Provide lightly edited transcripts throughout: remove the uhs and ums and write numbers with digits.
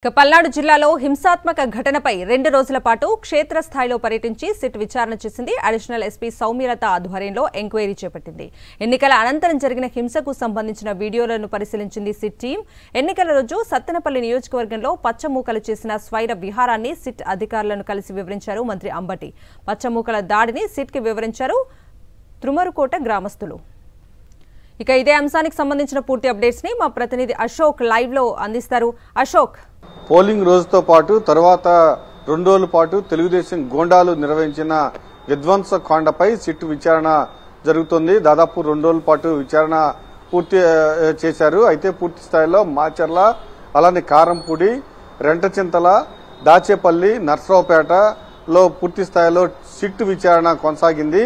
పల్నాడు జిల్లాలో హింసాత్మక ఘటనపై 2 రోజుల పాటు క్షేత్రస్థాయిలో పర్యటించి సిట్ విచారణ చేసింది. అడిషనల్ ఎస్పీ సౌమ్యలత ఆధ్వర్యంలో ఎంక్వైరీ చేపట్టింది. ఎన్నికల అనంతరం జరిగిన హింసకు సంబంధించిన వీడియోలను పరిశీలించింది సిట్ టీం. ఎన్నికల రోజు సత్తెనపల్లి నియోజకవర్గంలో పచ్చమూకలు చేసిన స్వైర విహారాన్ని సిట్ అధికారులను కలిసి వివరించారు మంత్రి అంబటి. పచ్చమూకల దాడిని సిట్కి వివరించారు త్రుమరుకోట గ్రామస్తులు. ఇక ఇదే అంశానికి సంబంధించిన పూర్తి అప్డేట్స్ ని మా ప్రతినిధి అశోక్ లైవ్ లో అందిస్తారు. అశోక్, పోలింగ్ రోజుతో పాటు తర్వాత 2 రోజుల పాటు తెలుగుదేశం గోండాలు నిర్వహించిన విధ్వంసకాండపై సిట్ విచారణ జరుగుతుంది. దాదాపు 2 రోజుల పాటు విచారణ పూర్తి చేశారు. అయితే పూర్తి స్థాయిలో మాచర్ల, అలానే కారంపూడి, రెంటచింతల, దాచేపల్లి, నర్సరావుపేటలో పూర్తి స్థాయిలో సిట్ విచారణ కొనసాగింది.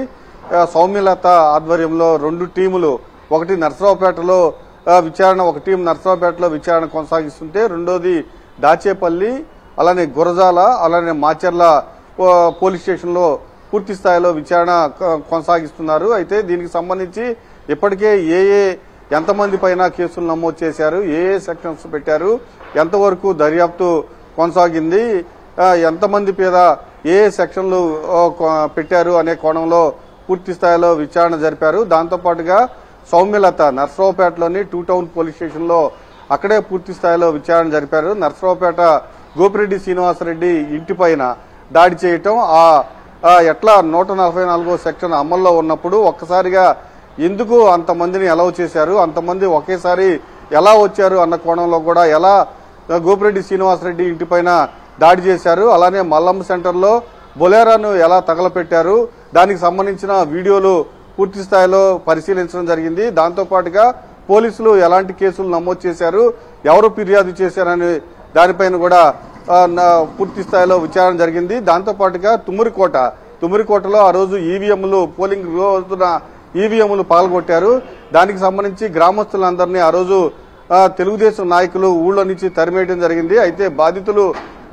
సౌమ్యలత ఆధ్వర్యంలో 2 టీములు, ఒకటి నర్సరావుపేటలో విచారణ, ఒక టీం నర్సరావుపేటలో విచారణ కొనసాగిస్తుంటే రెండోది దాచేపల్లి, అలానే గురజాల, అలానే మాచర్ల పోలీస్ స్టేషన్లో పూర్తి స్థాయిలో విచారణ కొనసాగిస్తున్నారు. అయితే దీనికి సంబంధించి ఇప్పటికే ఎంతమంది పైన కేసులు నమోదు చేశారు, ఏ సెక్షన్స్ పెట్టారు, ఎంతవరకు దర్యాప్తు కొనసాగింది, ఎంతమంది మీద ఏ సెక్షన్లు పెట్టారు అనే కోణంలో పూర్తి స్థాయిలో విచారణ జరిపారు. దాంతోపాటుగా సౌమ్యలత నర్సరావుపేటలోని 2 టౌన్ పోలీస్ స్టేషన్లో అక్కడే పూర్తి స్థాయిలో విచారణ జరిపారు. నర్సరావుపేట గోపిరెడ్డి శ్రీనివాసరెడ్డి ఇంటిపైన దాడి చేయటం, ఎట్లా 144వ సెక్షన్ అమల్లో ఉన్నప్పుడు ఒక్కసారిగా ఎందుకు అంతమందిని అలౌ చేశారు, అంతమంది ఒకేసారి ఎలా వచ్చారు అన్న కోణంలో కూడా ఎలా గోపిరెడ్డి శ్రీనివాసరెడ్డి ఇంటిపైన దాడి చేశారు, అలానే మల్లమ్మ సెంటర్లో బొలేరాను ఎలా తగలపెట్టారు, దానికి సంబంధించిన వీడియోలు పూర్తి స్థాయిలో పరిశీలించడం జరిగింది. దాంతోపాటుగా పోలీసులు ఎలాంటి కేసులు నమోదు చేశారు, ఎవరు ఫిర్యాదు చేశారని దానిపైన కూడా పూర్తి స్థాయిలో విచారణ జరిగింది. దాంతోపాటుగా తుమ్మిరికోటలో ఆ రోజు ఈవీఎంలు, పోలింగ్ రోజున ఈవీఎంలు పగలగొట్టారు. దానికి సంబంధించి గ్రామస్తులందరినీ ఆ రోజు తెలుగుదేశం నాయకులు ఊళ్ళో నుంచి తరిమేయడం జరిగింది. అయితే బాధితులు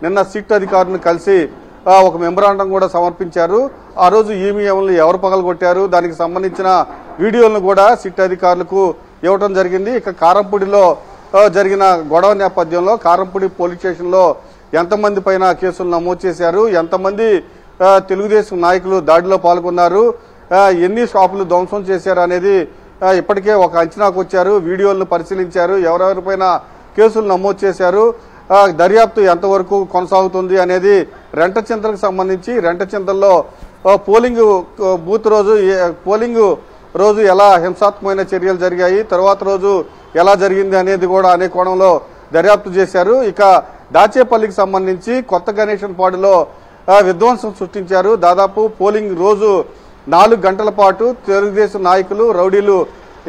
నిన్న సిట్ అధికారులను కలిసి ఒక మెమరాండం కూడా సమర్పించారు. ఆ రోజు ఈవీఎంలు ఎవరు పగలగొట్టారు, దానికి సంబంధించిన వీడియోలను కూడా సిట్ అధికారులకు ఇవ్వడం జరిగింది. ఇక కారంపూడిలో జరిగిన గొడవ నేపథ్యంలో కారంపూడి పోలీస్ స్టేషన్లో ఎంతమంది పైన కేసులు నమోదు చేశారు, ఎంతమంది తెలుగుదేశం నాయకులు దాడిలో పాల్గొన్నారు, ఎన్ని షాపులు ధ్వంసం చేశారు అనేది ఇప్పటికే ఒక అంచనాకు వచ్చారు. వీడియోలను పరిశీలించారు, ఎవరెవరిపైన కేసులు నమోదు చేశారు, దర్యాప్తు ఎంతవరకు కొనసాగుతుంది అనేది రెంటచింతలకు సంబంధించి రెంటచింతల్లో పోలింగ్ రోజు ఎలా హింసాత్మకమైన చర్యలు జరిగాయి, తర్వాత రోజు ఎలా జరిగింది అనేది కూడా అనే కోణంలో దర్యాప్తు చేశారు. ఇక దాచేపల్లికి సంబంధించి కొత్త గణేశన్ పాడులో విధ్వంసం సృష్టించారు. దాదాపు పోలింగ్ రోజు 4 గంటల పాటు తెలుగుదేశం నాయకులు, రౌడీలు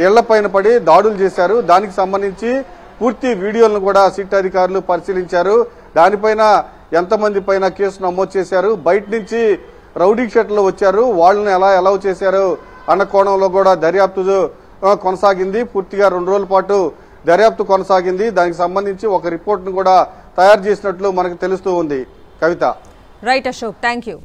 ఇళ్లపైన పడి దాడులు చేశారు. దానికి సంబంధించి పూర్తి వీడియోలను కూడా సిట్ అధికారులు పరిశీలించారు. దానిపైన ఎంతమంది పైన కేసు నమోదు చేశారు, బయట నుంచి రౌడీ షెట్లు వచ్చారు, వాళ్ళని ఎలా అలౌ చేశారు అన్న కోణంలో కూడా దర్యాప్తు కొనసాగింది. పూర్తిగా 2 రోజుల పాటు దర్యాప్తు కొనసాగింది. దానికి సంబంధించి ఒక రిపోర్ట్ ను కూడా తయారు చేసినట్లు మనకు తెలుస్తూ ఉంది. Kavitha. Right Ashok, thank you.